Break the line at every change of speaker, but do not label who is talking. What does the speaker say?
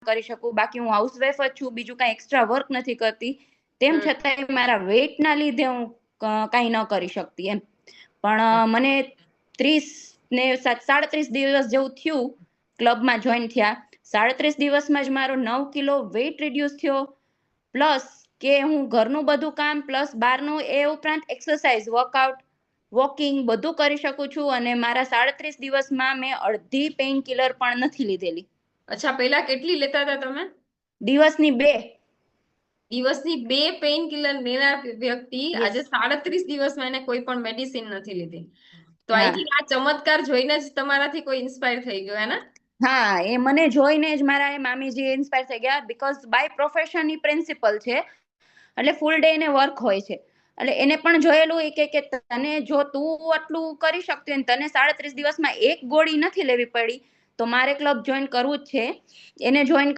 કરી શકું. બાકી હું હાઉસવાઈફ જ છું, બીજું કાંઈ એક્સ્ટ્રા વર્ક નથી કરતી. તેમ છતાંય મારા વેઇટના લીધે હું કાંઈ ન કરી શકતી એમ. પણ મને 30 ને 37 દિવસ જેવું થયું ક્લબમાં જોઈન થયા. 37 દિવસમાં જ મારો 9 કિલો વેઇટ રિડ્યુસ થયો. પ્લસ કે હું ઘરનું બધું કામ પ્લસ બહારનું એ ઉપરાંત એક્સરસાઇઝ વર્કઆઉટ વોકિંગ બધું કરી શકું છું. અને મારા 37 દિવસમાં મેં અડધી પેઇન કિલર પણ નથી લીધેલી.
અચ્છા, પહેલા કેટલી લેતા હતા તમે?
દિવસની 2.
દિવસની 2 પેઇન કિલર લેનાર વ્યક્તિ આજે 37 દિવસમાં એને કોઈ પણ મેડિસિન નથી લીધી. તો આઈ થિંક આ ચમત્કાર જોઈને જ તમારાથી કોઈ ઇન્સ્પાયર થઈ ગયો હે ને?
હા, એ મને જોઈને જ મારા મામીજી ઇન્સ્પાયર થઈ ગયા. બીકોઝ બાય પ્રોફેશન ની પ્રિન્સિપલ છે, એટલે ફૂલ ડે એને વર્ક હોય છે. એટલે એને પણ જોયેલું કે તને જો તું આટલું કરી શકતી હોય, તને 37 દિવસમાં એક ગોળી નથી લેવી પડી, તો મારે ક્લબ જોઈન કરવું જ છે. એને જોઈન